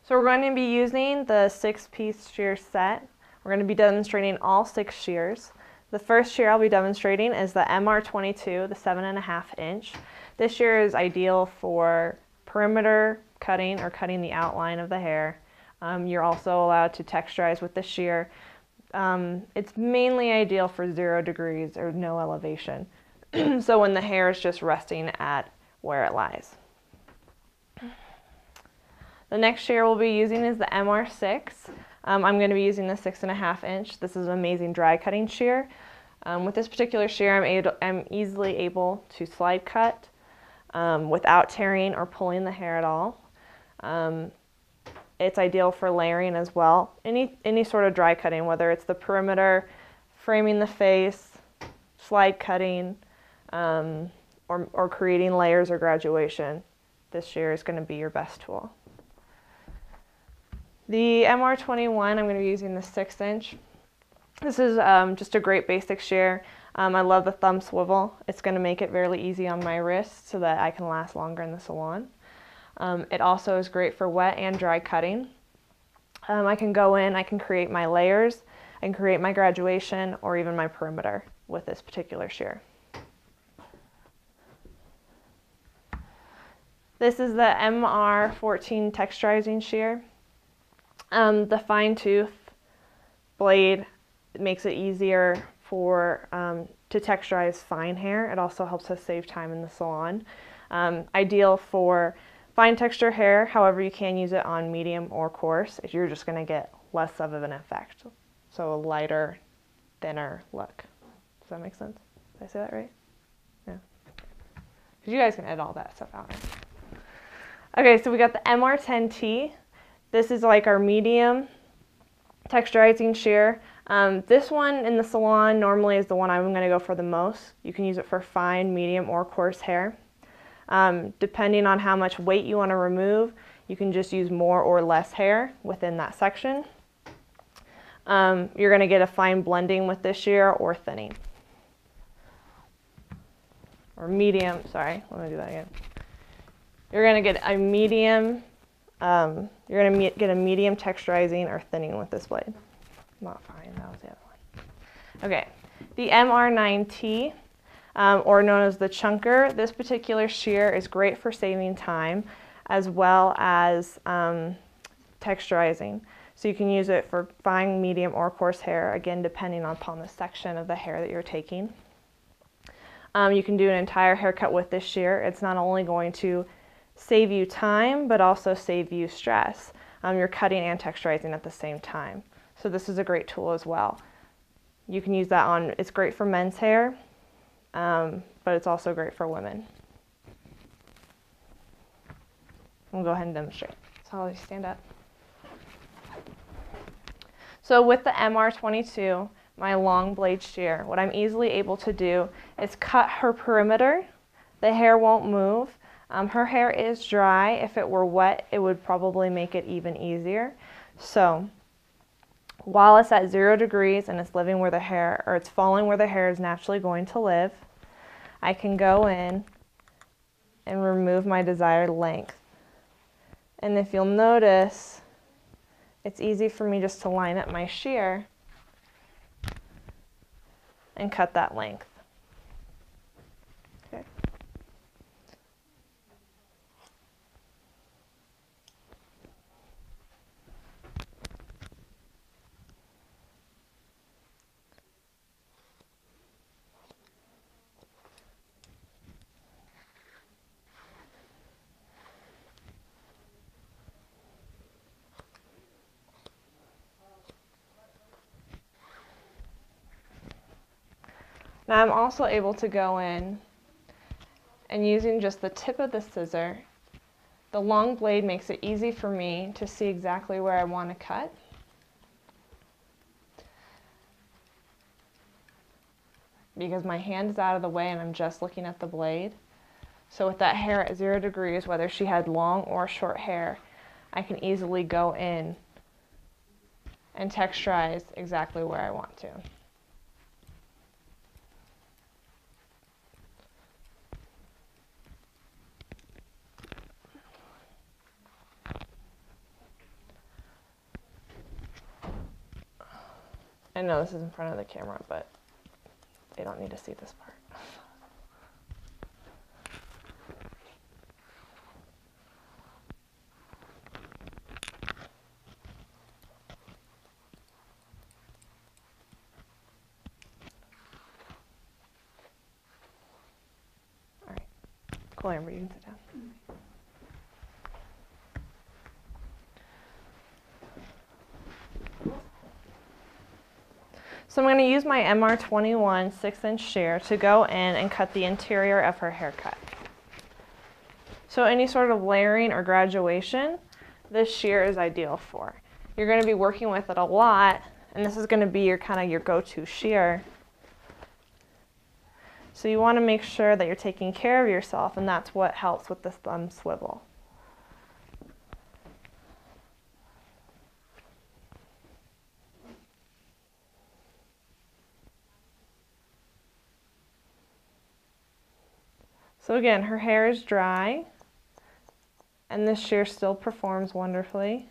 So we're going to be using the 6-piece shear set. We're going to be demonstrating all 6 shears. The first shear I'll be demonstrating is the MR22, the 7.5 inch. This shear is ideal for perimeter cutting or cutting the outline of the hair. You're also allowed to texturize with the shear. It's mainly ideal for 0 degrees or no elevation. So when the hair is just resting at where it lies. The next shear we'll be using is the MR6. I'm going to be using the 6.5 inch. This is an amazing dry cutting shear. With this particular shear, I'm easily able to slide cut without tearing or pulling the hair at all. It's ideal for layering as well. Any sort of dry cutting, whether it's the perimeter, framing the face, slide cutting, or creating layers or graduation, this shear is going to be your best tool. The MR21, I'm going to be using the 6 inch. This is just a great basic shear. I love the thumb swivel. It's going to make it fairly easy on my wrist so that I can last longer in the salon. It also is great for wet and dry cutting. I can go in, I can create my layers, I can create my graduation or even my perimeter with this particular shear. This is the MR14 texturizing shear. The fine tooth blade makes it easier to texturize fine hair. It also helps us save time in the salon. Ideal for fine texture hair, however you can use it on medium or coarse if you're just going to get less of an effect. So a lighter, thinner look. Does that make sense? Did I say that right? Yeah. Because you guys can edit all that stuff out. Okay, so we got the MR10T. This is like our medium texturizing shear. This one in the salon normally is the one I'm going to go for the most. You can use it for fine, medium, or coarse hair. Depending on how much weight you want to remove, you can just use more or less hair within that section. You're going to get a fine blending with this shear or thinning. Or medium, sorry, let me do that again. You're going to get a medium texturizing or thinning with this blade. Not fine, that was the other one. Okay, the MR9T, or known as the chunker, this particular shear is great for saving time as well as texturizing. So you can use it for fine, medium, or coarse hair, again depending upon the section of the hair that you're taking. You can do an entire haircut with this shear. It's not only going to save you time, but also save you stress. You're cutting and texturizing at the same time. So this is a great tool as well. You can use that on, it's great for men's hair, but it's also great for women. We'll go ahead and demonstrate. So I'll just stand up. So with the MR22, my long blade shear, what I'm easily able to do is cut her perimeter. The hair won't move. Her hair is dry. If it were wet, it would probably make it even easier. So while it's at 0 degrees and it's living where the hair, or it's falling where the hair is naturally going to live, I can go in and remove my desired length. And if you'll notice, it's easy for me just to line up my shear and cut that length. Okay. Now I'm also able to go in and using just the tip of the scissor, the long blade makes it easy for me to see exactly where I want to cut. Because my hand is out of the way and I'm just looking at the blade. So with that hair at 0 degrees, whether she had long or short hair, I can easily go in and texturize exactly where I want to. I know this is in front of the camera, but they don't need to see this part. All right, cool, Amber, you can sit down. So I'm going to use my MR21 6-inch shear to go in and cut the interior of her haircut. So any sort of layering or graduation, this shear is ideal for. You're going to be working with it a lot, and this is going to be your kind of your go-to shear. So you want to make sure that you're taking care of yourself, and that's what helps with the thumb swivel. So again, her hair is dry, and this shear still performs wonderfully.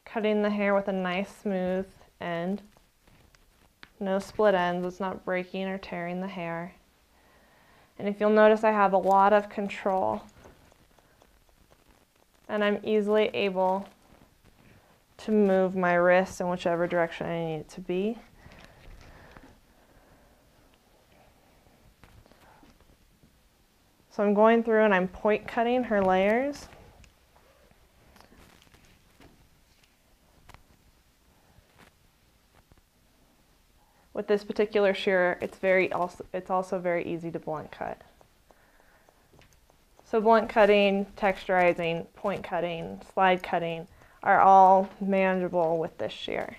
Cutting the hair with a nice smooth end. No split ends, it's not breaking or tearing the hair. And if you'll notice, I have a lot of control, and I'm easily able to move my wrist in whichever direction I need it to be. So I'm going through and I'm point cutting her layers. With this particular shear, it's also very easy to blunt cut. So blunt cutting, texturizing, point cutting, slide cutting are all manageable with this shear.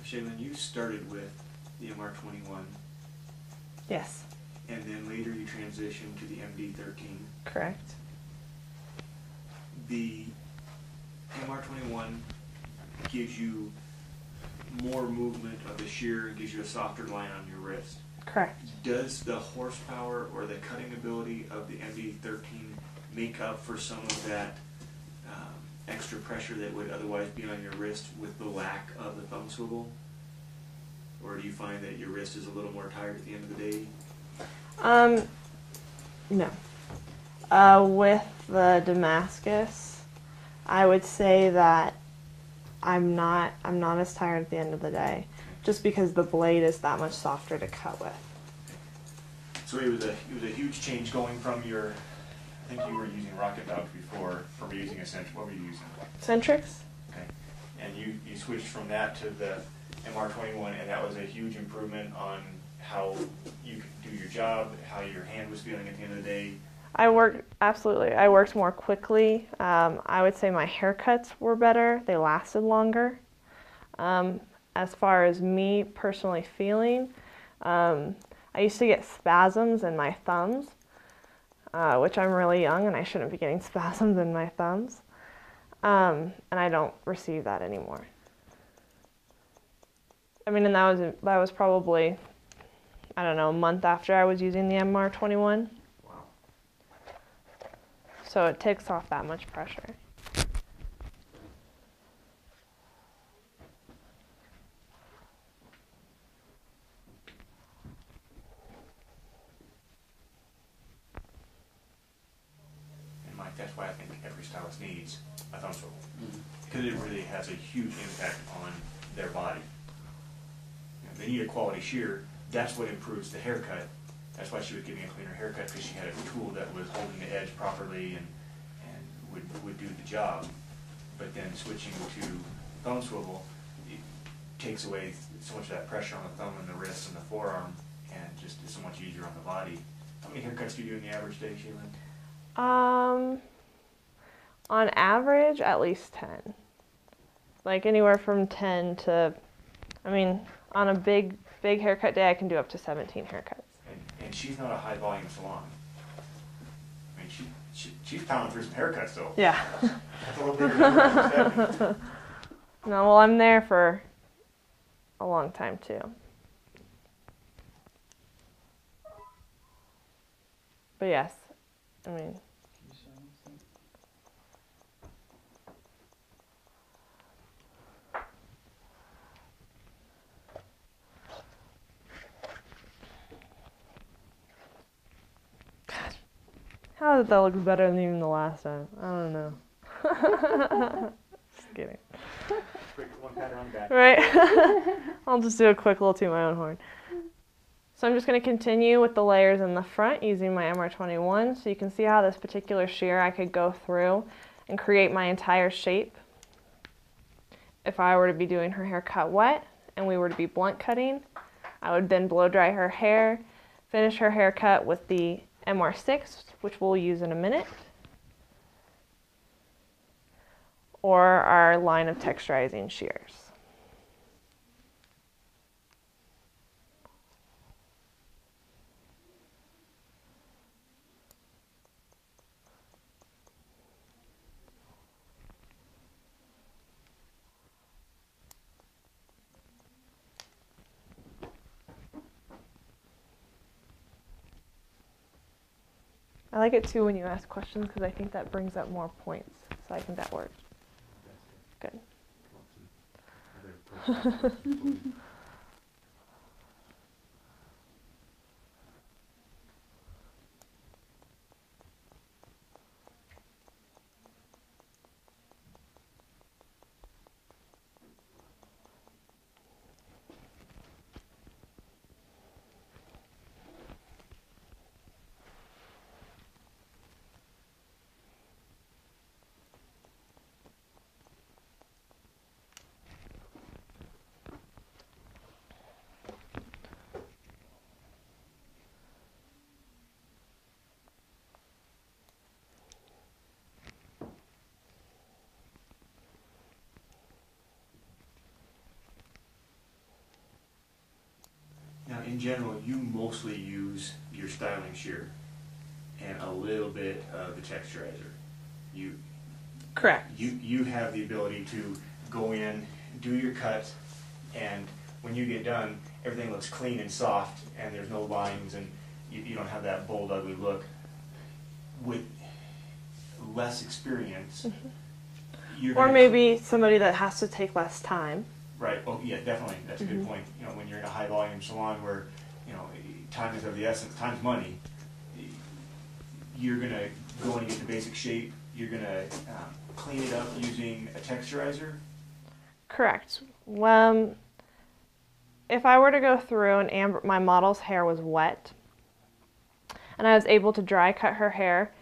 Shaylin, you started with the MR21. Yes. And then later you transitioned to the MD13. Correct. The MR21 gives you more movement of the shear and gives you a softer line on your wrist. Correct. Does the horsepower or the cutting ability of the MD13 make up for some of that extra pressure that would otherwise be on your wrist with the lack of the thumb swivel? Or do you find that your wrist is a little more tired at the end of the day? No. With the Damascus, I would say that I'm not as tired at the end of the day, just because the blade is that much softer to cut with. So it was a huge change going from your, I think you were using Rocket Dog before, from using Eccentric. What were you using? Centrix? Okay. And you switched from that to the MR21, and that was a huge improvement on how you could do your job, how your hand was feeling at the end of the day. I worked more quickly. I would say my haircuts were better. They lasted longer. As far as me personally feeling, I used to get spasms in my thumbs, which I'm really young and I shouldn't be getting spasms in my thumbs. And I don't receive that anymore. I mean, and that was probably, I don't know, a month after I was using the MR21. Wow. So it takes off that much pressure. And Mike, that's why I think every stylist needs a thumb swivel. Because it really has a huge impact on their body. They need a quality shear. That's what improves the haircut. That's why she was getting a cleaner haircut, because she had a tool that was holding the edge properly and would do the job. But then switching to thumb swivel, it takes away so much of that pressure on the thumb and the wrist and the forearm, and just it's so much easier on the body. How many haircuts do you do in the average day, Shaylin? On average, at least 10. Like anywhere from 10 to, I mean, on a big haircut day, I can do up to 17 haircuts. And she's not a high volume salon. I mean, she's pounding through some haircuts though. Yeah. That's a little bigger than what I was expecting. No, well, I'm there for a long time too. But yes, I mean. How did that look better than even the last time? I don't know. Just kidding. One pat on the back. Right? I'll just do a quick little toot my own horn. So I'm just going to continue with the layers in the front using my MR21. So you can see how this particular shear I could go through and create my entire shape. If I were to be doing her hair cut wet and we were to be blunt cutting, I would then blow dry her hair, finish her haircut with the MR6, which we'll use in a minute, or our line of texturizing shears. I like it too when you ask questions because I think that brings up more points. So I think that works. Good. Now, in general, you mostly use your styling shear and a little bit of the texturizer. Correct. You have the ability to go in, do your cut, and when you get done, everything looks clean and soft, and there's no lines, and you don't have that bold, ugly look. With less experience, you're Or gonna- maybe somebody that has to take less time. Right. Oh, yeah, definitely. That's a good point. You know, when you're in a high volume salon where, you know, time is of the essence, time's money, you're going to go in and get the basic shape. You're going to clean it up using a texturizer. Correct. If I were to go through and my model's hair was wet and I was able to dry cut her hair,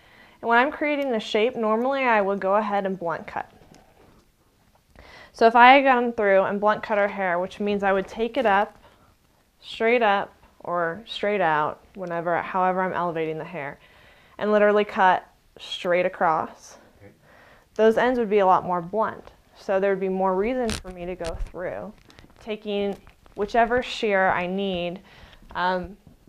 and when I'm creating the shape, normally I would go ahead and blunt cut. So if I had gone through and blunt cut her hair, which means I would take it up, or straight out, however I'm elevating the hair, and literally cut straight across, Okay. those ends would be a lot more blunt. So there would be more reason for me to go through, taking whichever shear I need,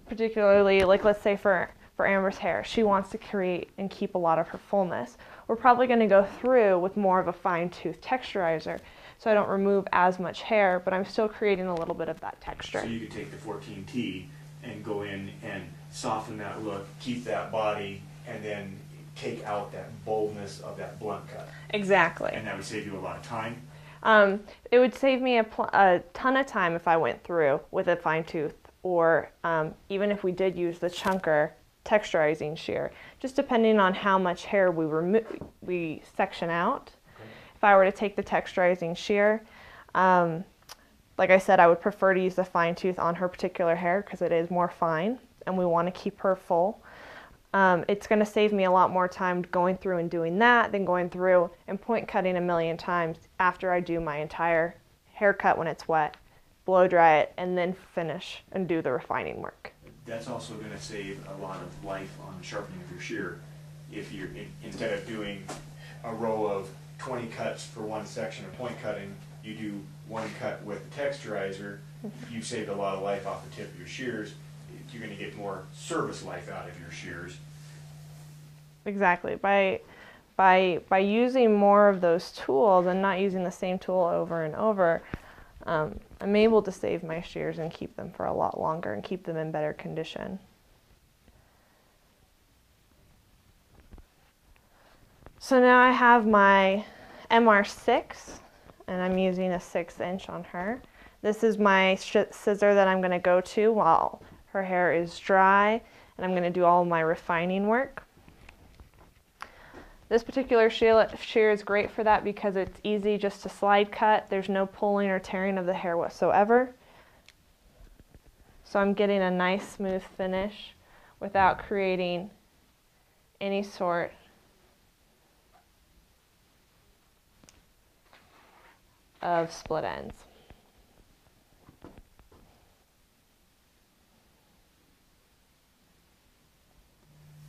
particularly, like let's say for Amber's hair, she wants to create and keep a lot of her fullness. We're probably going to go through with more of a fine-tooth texturizer, so I don't remove as much hair, but I'm still creating a little bit of that texture. So you could take the 14T and go in and soften that look, keep that body, and then take out that boldness of that blunt cut. Exactly. And that would save you a lot of time. It would save me a ton of time if I went through with a fine-tooth, or even if we did use the chunker texturizing shear, just depending on how much hair we section out. Okay. If I were to take the texturizing shear, like I said, I would prefer to use the fine tooth on her particular hair because it is more fine and we want to keep her full. It's going to save me a lot more time going through and doing that than going through and point cutting a million times after I do my entire haircut when it's wet blow dry it, and then finish and do the refining work. That's also going to save a lot of life on the sharpening of your shear. If you're, instead of doing a row of 20 cuts for one section of point cutting, you do one cut with the texturizer, you've saved a lot of life off the tip of your shears. You're going to get more service life out of your shears. Exactly. By using more of those tools and not using the same tool over and over, I'm able to save my shears and keep them for a lot longer and keep them in better condition. So now I have my MR6, and I'm using a 6" on her. This is my scissor that I'm going to go to while her hair is dry, and I'm going to do all my refining work. This particular shear is great for that because it's easy just to slide cut. There's no pulling or tearing of the hair whatsoever. So I'm getting a nice smooth finish without creating any sort of split ends.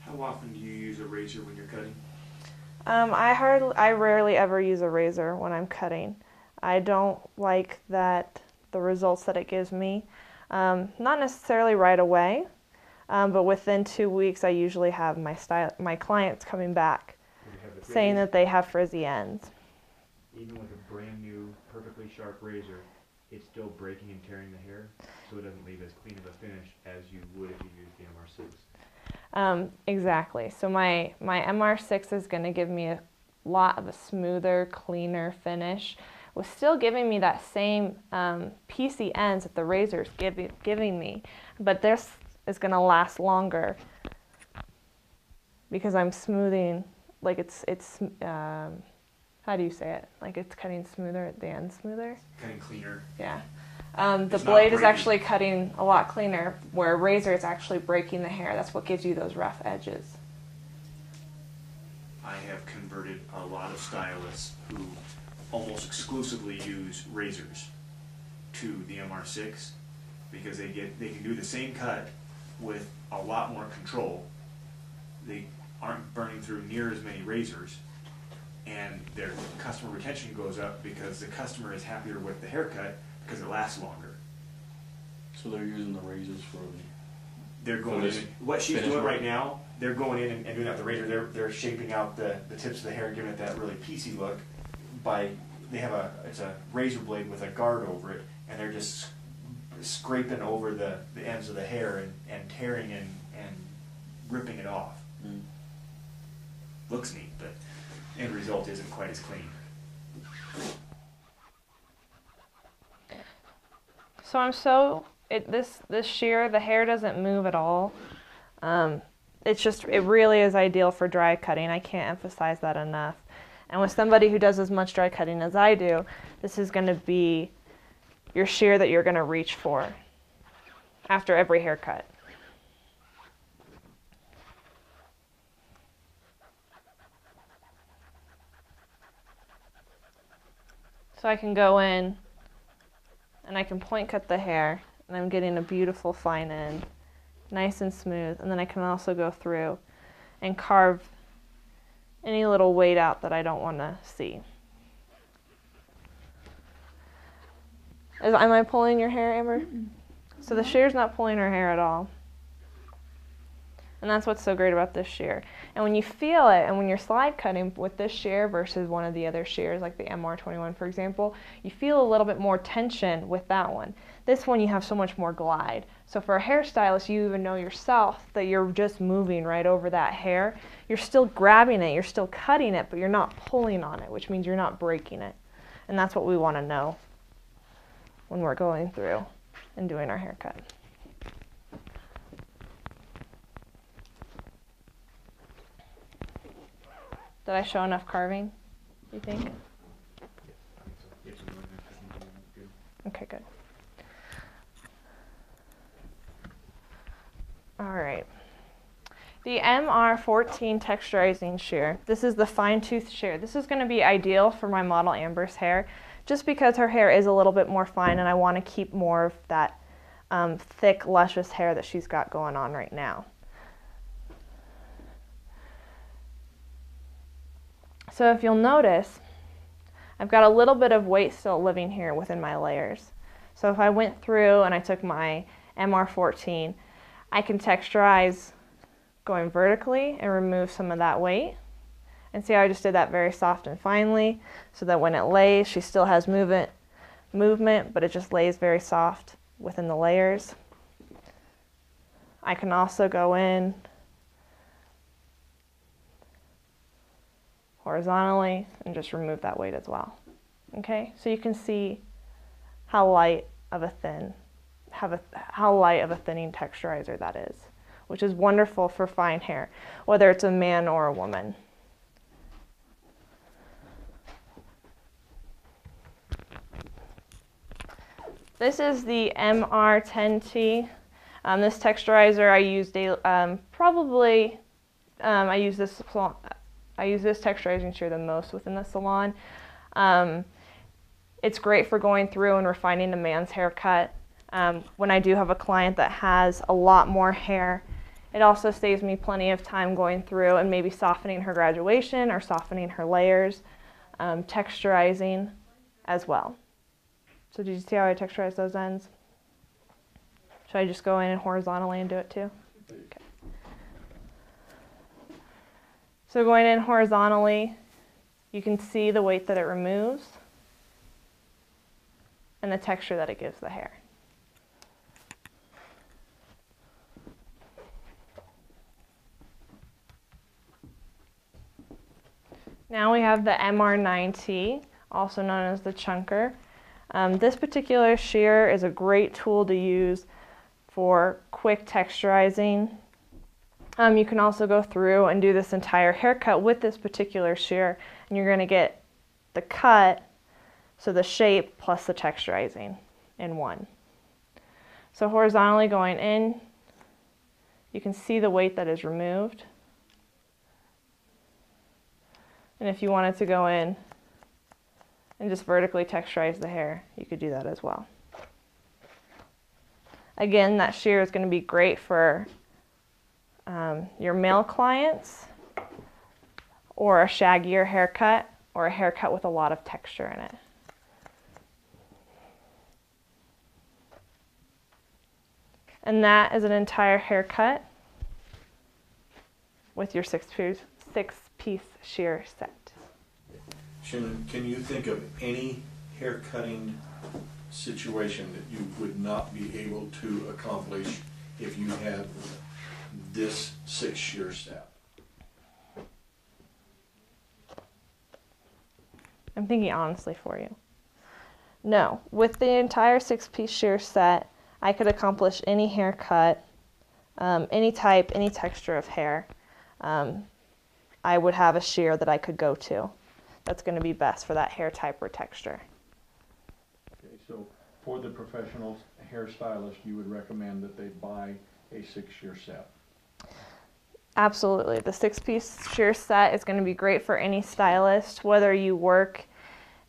How often do you use a razor when you're cutting? I rarely ever use a razor when I'm cutting. I don't like the results that it gives me. Not necessarily right away, but within 2 weeks I usually have my clients coming back saying that they have frizzy ends. Even with a brand new, perfectly sharp razor, it's still breaking and tearing the hair, so it doesn't leave as clean of a finish as you would if you used the MR6. Exactly. So my MR6 is going to give me a lot of a smoother, cleaner finish, with still giving me that same piecey ends that the razor is giving me, but this is going to last longer because I'm smoothing, like it's how do you say it? Like it's cutting smoother at the end, smoother? Cutting cleaner. Yeah. The blade is actually cutting a lot cleaner, where a razor is actually breaking the hair. That's what gives you those rough edges. I have converted a lot of stylists who almost exclusively use razors to the MR6 because they can do the same cut with a lot more control. They aren't burning through near as many razors, and their customer retention goes up because the customer is happier with the haircut because it lasts longer. So they're using the razors for the... They're going in, what she's doing right now, they're going in and doing that with the razor. They're shaping out the tips of the hair and giving it that really piecey look by, it's a razor blade with a guard over it, and they're just scraping over the ends of the hair and tearing and ripping it off. Mm. Looks neat, but end result isn't quite as clean. So this shear, the hair doesn't move at all. It really is ideal for dry cutting. I can't emphasize that enough. And with somebody who does as much dry cutting as I do, this is going to be your shear that you're going to reach for after every haircut. So I can go in and I can point cut the hair, and I'm getting a beautiful fine end, nice and smooth, and then I can also go through and carve any little weight out that I don't want to see. Am I pulling your hair, Amber? So the shear's not pulling her hair at all. And that's what's so great about this shear. And when you feel it, and when you're slide cutting with this shear versus one of the other shears, like the MR21 for example, you feel a little bit more tension with that one. This one you have so much more glide. So for a hairstylist, you even know yourself that you're just moving right over that hair. You're still grabbing it, you're still cutting it, but you're not pulling on it, which means you're not breaking it. And that's what we want to know when we're going through and doing our haircut. Did I show enough carving, you think? Okay, good. All right. The MR14 texturizing shear. This is the fine tooth shear. This is going to be ideal for my model Amber's hair just because her hair is a little bit more fine and I want to keep more of that thick, luscious hair that she's got going on right now. So if you'll notice, I've got a little bit of weight still living here within my layers. So if I went through and I took my MR14, I can texturize going vertically and remove some of that weight. And see how I just did that very soft and finely, so that when it lays, she still has movement, but it just lays very soft within the layers. I can also go in horizontally and just remove that weight as well. Okay, so you can see how light of a thinning texturizer that is, which is wonderful for fine hair, whether it's a man or a woman. This is the MR10T. This texturizer I use daily, I use this texturizing shear the most within the salon. It's great for going through and refining a man's haircut. When I do have a client that has a lot more hair, it also saves me plenty of time going through and maybe softening her graduation or softening her layers, texturizing as well. So did you see how I texturize those ends? Should I just go in and horizontally and do it too? Okay. So going in horizontally, you can see the weight that it removes and the texture that it gives the hair. Now we have the MR9T, also known as the chunker. This particular shear is a great tool to use for quick texturizing. You can also go through and do this entire haircut with this particular shear, and you're going to get the cut, so the shape plus the texturizing in one. So horizontally going in, you can see the weight that is removed. And if you wanted to go in and just vertically texturize the hair, you could do that as well. Again, that shear is going to be great for your male clients, or a shaggier haircut, or a haircut with a lot of texture in it. And that is an entire haircut with your six-piece shear set. Shannon, can you think of any hair cutting situation that you would not be able to accomplish if you had this 6 shear set? I'm thinking honestly for you. No, with the entire 6-piece shear set, I could accomplish any haircut, any type, any texture of hair. I would have a shear that I could go to that's going to be best for that hair type or texture. Okay, so for the professional hairstylist, you would recommend that they buy a 6 shear set? Absolutely. The 6-piece shear set is going to be great for any stylist, whether you work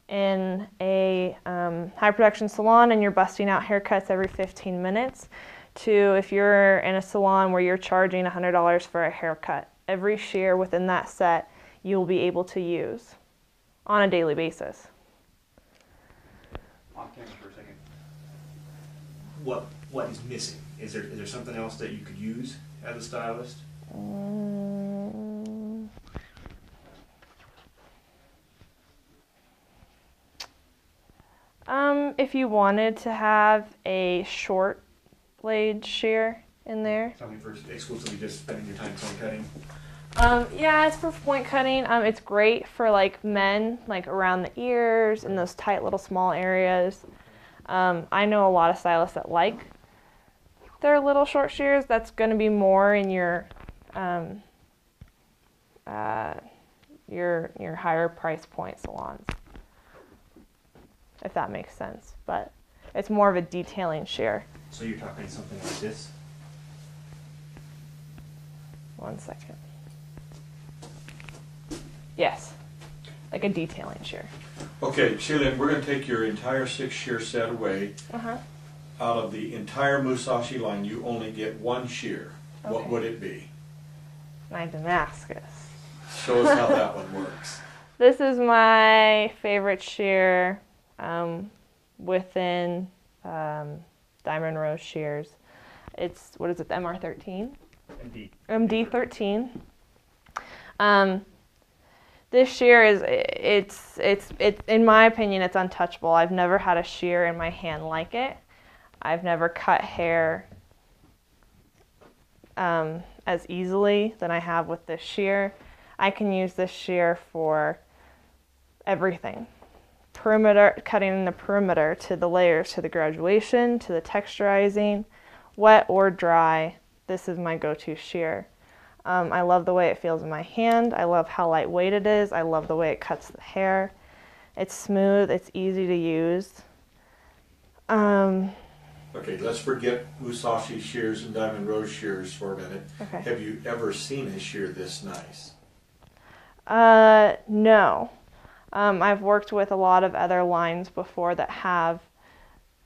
in a high production salon and you're busting out haircuts every 15 minutes, to if you're in a salon where you're charging $100 for a haircut. Every shear within that set you'll be able to use on a daily basis. Off camera for a second. What is missing? Is there something else that you could use as a stylist? If you wanted to have a short blade shear in there. Something for exclusively just spending your time point cutting? Yeah, it's for point cutting. It's great for like men, like around the ears and those tight little small areas. I know a lot of stylists that like their little short shears. That's going to be more in your higher price point salons, if that makes sense. But it's more of a detailing shear. So you're talking something like this? One second. Yes, like a detailing shear. Okay, Shaylin, we're gonna take your entire 6-shear set away. Uh-huh. Out of the entire Musashi line, you only get 1 shear. What Okay. would it be? My Damascus. Show us how that one works. This is my favorite shear within Diamond Rose shears. It's, what is it, the MR13? MD. MD13. This shear is, it's in my opinion, it's untouchable. I've never had a shear in my hand like it. I've never cut hair as easily than I have with this shear. I can use this shear for everything. Perimeter, cutting the perimeter to the layers, to the graduation, to the texturizing, wet or dry. This is my go-to shear. I love the way it feels in my hand. I love how lightweight it is. I love the way it cuts the hair. It's smooth. It's easy to use. Okay, let's forget Musashi shears and Diamond Rose shears for a minute. Okay. Have you ever seen a shear this nice? No. I've worked with a lot of other lines before that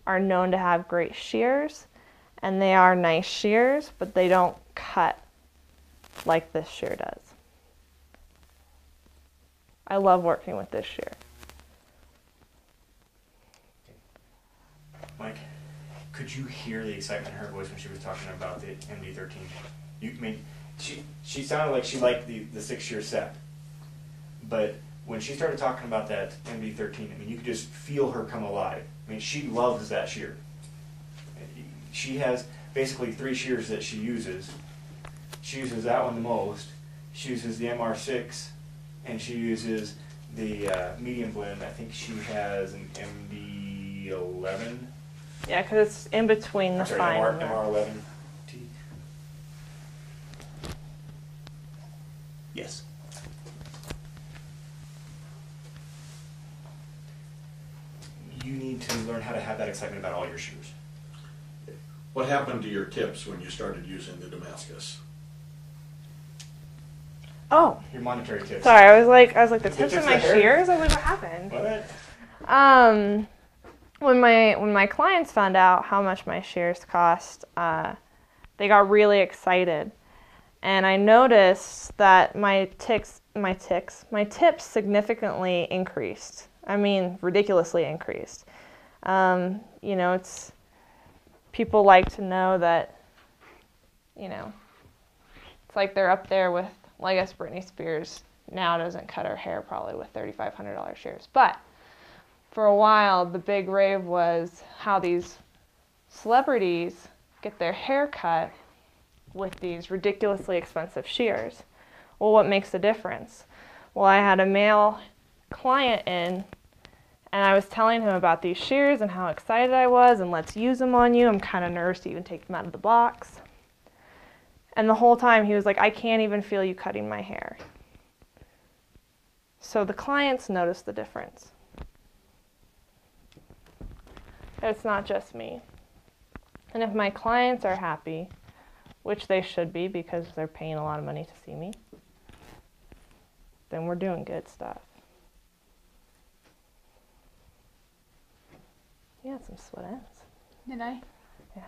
are known to have great shears, and they are nice shears, but they don't cut like this shear does. I love working with this shear. Mike, could you hear the excitement in her voice when she was talking about the MD13? I mean, she sounded like she liked the 6-shear set, but when she started talking about that MD13, I mean, you could just feel her come alive. I mean, she loves that shear. She has basically 3 shears that she uses. She uses that one the most. She uses the MR6, and she uses the medium blend. I think she has an MD11. Yeah, because it's in between the I'm sorry, fine and the... MR11. Yes. You need to learn how to have that excitement about all your shears. What happened to your tips when you started using the Damascus? Oh, Your monetary tips. sorry. I was like the The tips tips of my of hair? shears. I was like, what happened? What? When my clients found out how much my shears cost, they got really excited, and I noticed that my tips significantly increased. I mean, ridiculously increased. You know, people like to know that, you know, it's like they're up there with, well, I guess Britney Spears now doesn't cut her hair probably with $3,500 shears, but for a while the big rave was how these celebrities get their hair cut with these ridiculously expensive shears. Well, what makes the difference? Well, I had a male client in, and I was telling him about these shears and how excited I was, and let's use them on you. I'm kind of nervous to even take them out of the box. And the whole time he was like, I can't even feel you cutting my hair. So the clients noticed the difference. It's not just me. And if my clients are happy, which they should be because they're paying a lot of money to see me, then we're doing good stuff. You had some split ends. Did I? Yeah.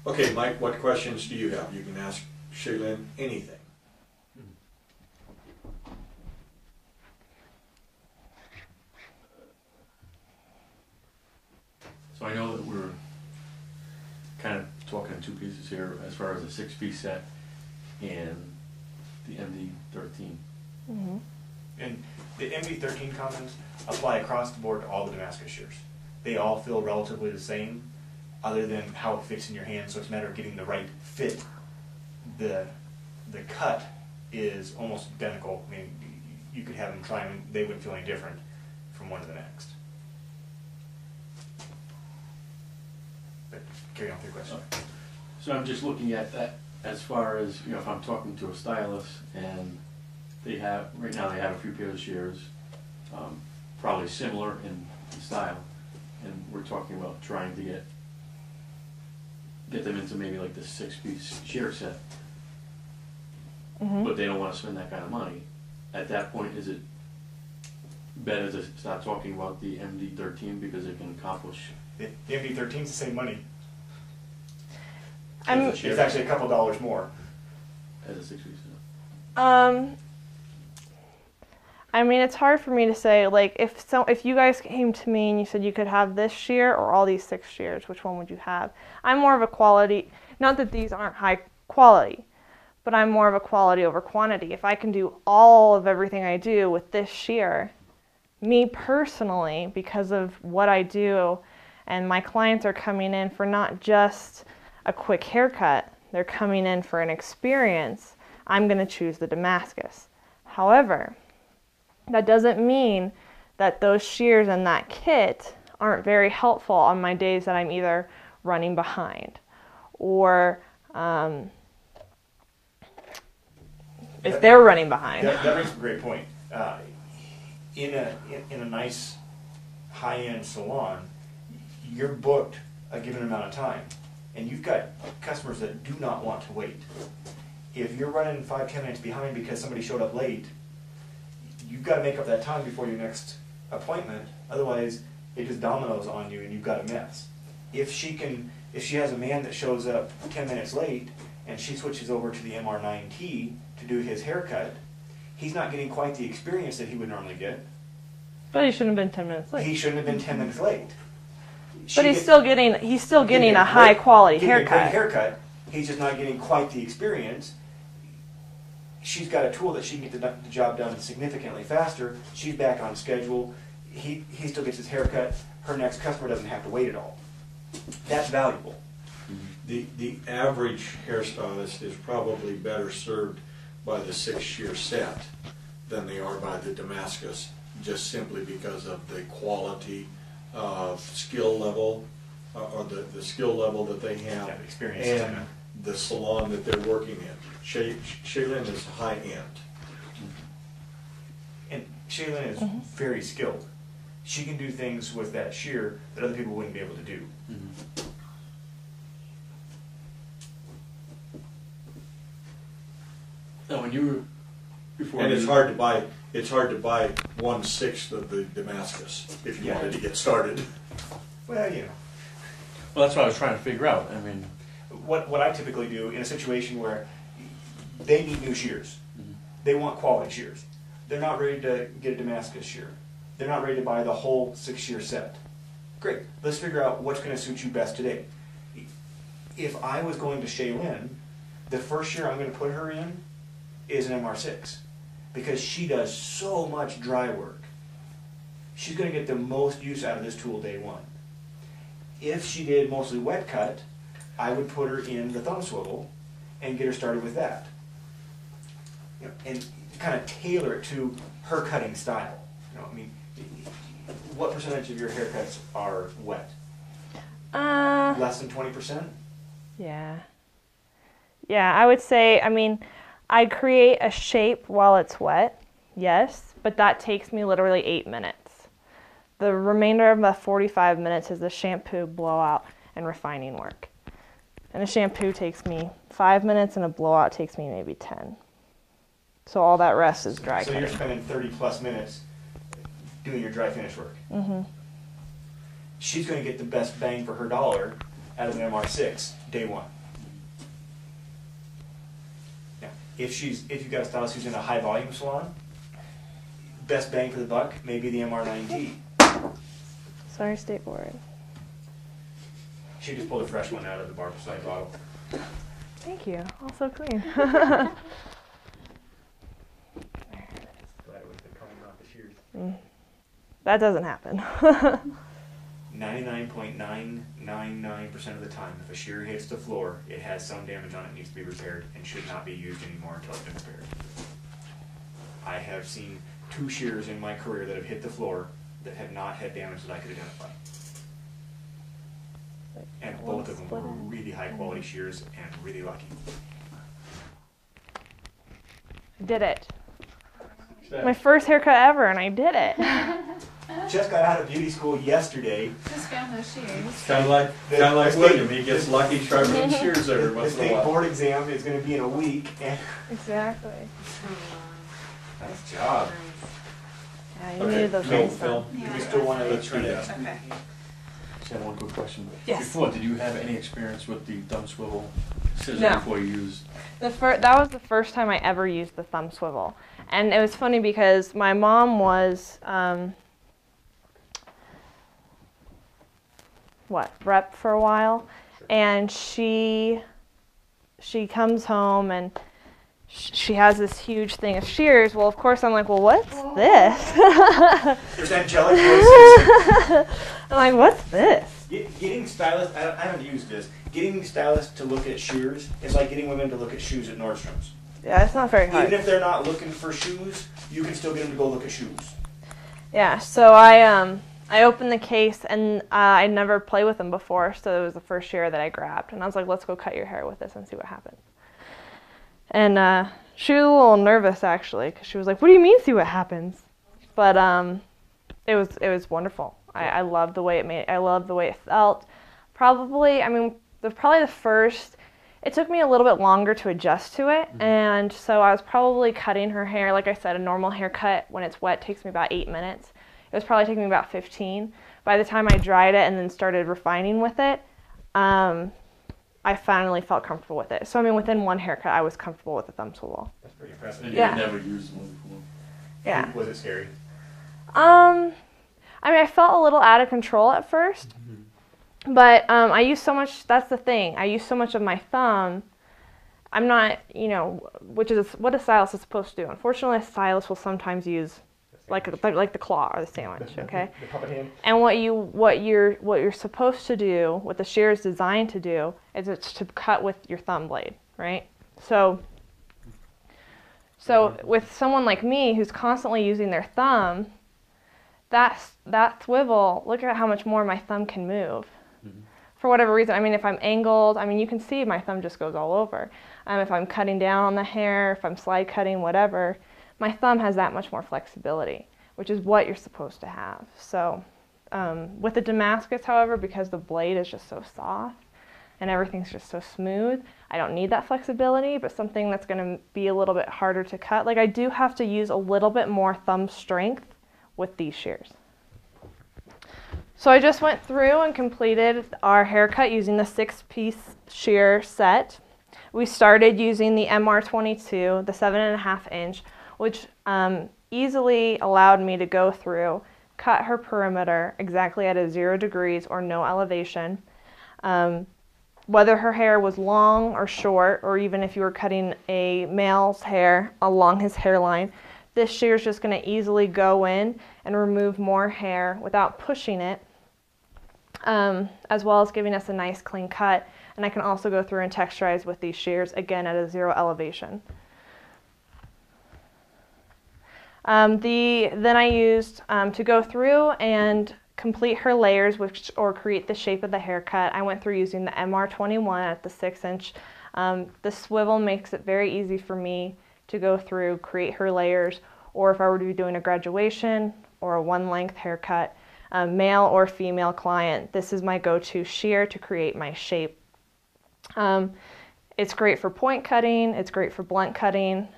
Okay, Mike, what questions do you have? You can ask Shaylin anything. So I know that we're kind of talking in 2 pieces here as far as the 6-piece set and the MD13. Mm-hmm. And the MD13 comments apply across the board to all the Damascus shears. They all feel relatively the same, other than how it fits in your hand, so it's a matter of getting the right fit. The cut is almost identical. I mean, you could have them try them, they wouldn't feel any different from one to the next. But carry on with your question. So I'm just looking at that as far as, you know, if I'm talking to a stylist and they have, right now they have a few pairs of shears, probably similar in style, and we're talking about trying to get them into maybe like the 6-piece shear set, Mm-hmm. but they don't want to spend that kind of money. at that point, is it better to start talking about the MD-13 because it can accomplish? The MD-13 is the same money. I'm, It's actually a couple dollars more. As a 6 weeks? I mean, it's hard for me to say, like, if you guys came to me and you said you could have this shear or all these 6 shears, which one would you have? I'm more of a quality, not that these aren't high quality, but I'm more of a quality over quantity. If I can do all of everything I do with this shear, me personally, because of what I do, and my clients are coming in for not just a quick haircut, they're coming in for an experience, I'm going to choose the Damascus. However, that doesn't mean that those shears and that kit aren't very helpful on my days that I'm either running behind or if they're running behind. That brings up a great point. In a nice high-end salon, you're booked a given amount of time, and you've got customers that do not want to wait. If you're running 5-10 minutes behind because somebody showed up late, you've got to make up that time before your next appointment. Otherwise, it just dominoes on you, and you've got a mess. If she has a man that shows up 10 minutes late, and she switches over to the MR9T to do his haircut, he's not getting quite the experience that he would normally get. But he shouldn't have been 10 minutes late. He shouldn't have been 10 minutes late. But he's still getting a high quality haircut. A great haircut. He's just not getting quite the experience. She's got a tool that she can get the job done significantly faster. She's back on schedule. He still gets his haircut. Her next customer doesn't have to wait at all. That's valuable. The average hairstylist is probably better served by the 6-shear set than they are by the Damascus, just simply because of the quality of skill level, or the skill level that they have, Yeah, experience and time. the salon that they're working in. Shaylin is high end. And Shaylin is very skilled. She can do things with that shear that other people wouldn't be able to do. Now, when you were before, And it's hard to buy 1/6 of the Damascus if you Yeah. wanted to get started. Well, you know. Well, that's what I was trying to figure out. I mean, What I typically do in a situation where they need new shears, they want quality shears. They're not ready to get a Damascus shear. They're not ready to buy the whole 6-shear set. Great. Let's figure out what's going to suit you best today. If I was going to Shaylin, the first shear I'm going to put her in is an MR6 because she does so much dry work. She's going to get the most use out of this tool day one. If she did mostly wet cut, I would put her in the thumb swivel and get her started with that. You know, and kind of tailor it to her cutting style. You know, I mean, what percentage of your haircuts are wet? Less than 20%? Yeah. Yeah, I would say, I mean, I create a shape while it's wet, yes, but that takes me literally 8 minutes. The remainder of the 45 minutes is the shampoo, blowout, and refining work. And a shampoo takes me 5 minutes, and a blowout takes me maybe 10. So all that rest is dry So you're cutting. spending 30 plus minutes doing your dry finish work. Mm-hmm. She's going to get the best bang for her dollar out of an MR6 day one. Now, if you've got a stylist who's in a high volume salon, best bang for the buck may be the MR9T. Sorry, State Board. She just pulled a fresh one out of the Barbicide bottle. Thank you. Also clean. Glad it was the comb, not the shears. That doesn't happen. 99.999% of the time, if a shear hits the floor, it has some damage on it, needs to be repaired, and should not be used anymore until it's been repaired. I have seen 2 shears in my career that have hit the floor that have not had damage that I could identify. And both of them were really high quality shears and really lucky. I did it. My first haircut ever, and I did it. Just got out of beauty school yesterday. Just found those shears. Kind of like William, he gets lucky sharpening shears every The once in a state while. board exam is going to be in a week, and Exactly. Nice job. Yeah, you Okay, needed those Phil, nice Phil, thumbs. Do we still want to Let's try do to? that. Okay. Just have one quick question. Yes. Before, did you have any experience with the thumb swivel scissors No. before you used? That was the first time I ever used the thumb swivel. And it was funny because my mom was, rep for a while. And she comes home and she has this huge thing of shears. Well, of course, I'm like, well, what's this? There's angelic voices. I'm like, what's this? Getting stylists, I haven't used this. Getting stylists to look at shears is like getting women to look at shoes at Nordstrom's. Yeah, it's not very Even hard. if they're not looking for shoes, you can still get them to go look at shoes. Yeah, so I opened the case and I never played with them before, so it was the first shear that I grabbed. And I was like, let's go cut your hair with this and see what happens. And she was a little nervous actually, because she was like, what do you mean see what happens? But it was wonderful. I loved the way I loved the way it felt. Probably the first, it took me a little bit longer to adjust to it. And so I was probably cutting her hair, like I said, a normal haircut when it's wet takes me about 8 minutes. It was probably taking me about 15. By the time I dried it and then started refining with it, I finally felt comfortable with it. So within one haircut, I was comfortable with the thumb swivel. That's pretty impressive. And you Yeah. had never used one before? Yeah. Was it scary? I felt a little out of control at first, but I use so much. That's the thing. I use so much of my thumb. I'm not, which is what a stylist is supposed to do. Unfortunately, a stylist will sometimes use like the claw or the sandwich, okay? The puppet hand? And what you're supposed to do, what the shear is designed to do, is it's to cut with your thumb blade, right? So with someone like me who's constantly using their thumb, that swivel, look at how much more my thumb can move. For whatever reason, if I'm angled, you can see my thumb just goes all over. If I'm cutting down on the hair, if I'm slide cutting, whatever, my thumb has that much more flexibility, which is what you're supposed to have. So with the Damascus, however, because the blade is just so soft and everything's just so smooth, I don't need that flexibility, but something that's going to be a little bit harder to cut. Like I do have to use a little bit more thumb strength with these shears. So I just went through and completed our haircut using the 6-piece shear set. We started using the MR22, the 7.5 inch, which easily allowed me to go through, cut her perimeter exactly at a 0 degrees or no elevation. Whether her hair was long or short, or even if you were cutting a male's hair along his hairline, this shear is just going to easily go in and remove more hair without pushing it, as well as giving us a nice clean cut. And I can also go through and texturize with these shears, again at a 0 elevation. Then I used, to go through and complete her layers or create the shape of the haircut, I went through using the MR21 at the 6 inch. The swivel makes it very easy for me to go through, create her layers, or if I were to be doing a graduation or a 1-length haircut, male or female client, this is my go-to shear to create my shape. It's great for point cutting, it's great for blunt cutting.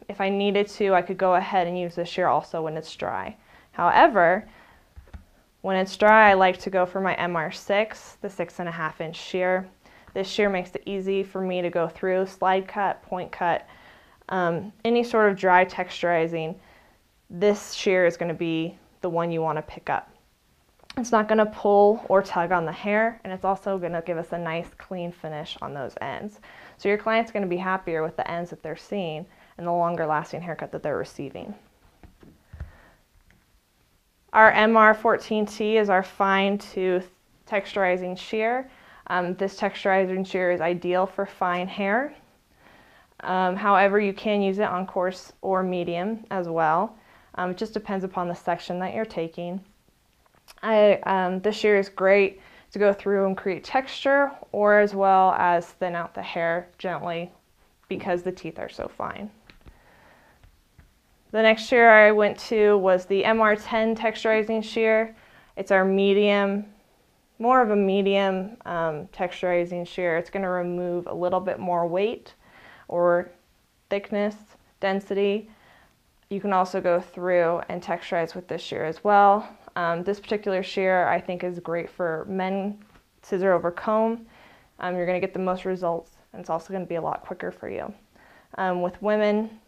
If I needed to, I could go ahead and use this shear also when it's dry. However, when it's dry, I like to go for my MR6, the 6.5 inch shear. This shear makes it easy for me to go through, slide cut, point cut, any sort of dry texturizing. This shear is going to be the one you want to pick up. It's not going to pull or tug on the hair, and it's also going to give us a nice clean finish on those ends. So your client's going to be happier with the ends that they're seeing and the longer lasting haircut that they're receiving. Our MR14T is our fine tooth texturizing shear. This texturizing shear is ideal for fine hair. However, you can use it on coarse or medium as well. It just depends upon the section that you're taking. This shear is great to go through and create texture, or as well as thin out the hair gently because the teeth are so fine. The next shear I went to was the MR10 texturizing shear. It's our medium, more of a medium texturizing shear. It's going to remove a little bit more weight or thickness, density. you can also go through and texturize with this shear as well. This particular shear I think is great for men, scissor over comb. You're going to get the most results, and it's also going to be a lot quicker for you. With women,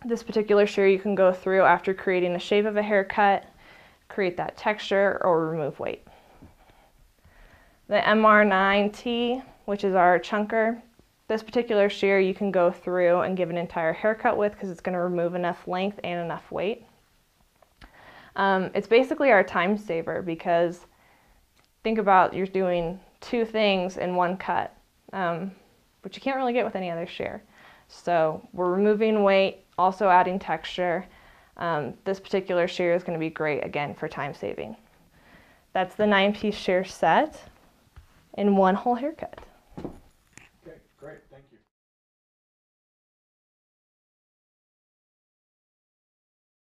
this particular shear you can go through after creating the shape of a haircut, create that texture, or remove weight. The MR9T, which is our chunker, this particular shear you can go through and give an entire haircut with because it's going to remove enough length and enough weight. It's basically our time saver because think about you're doing two things in one cut, which you can't really get with any other shear. So we're removing weight, also adding texture. This particular shear is going to be great again for time saving. That's the 9-piece shear set in one whole haircut. Okay, great, thank you.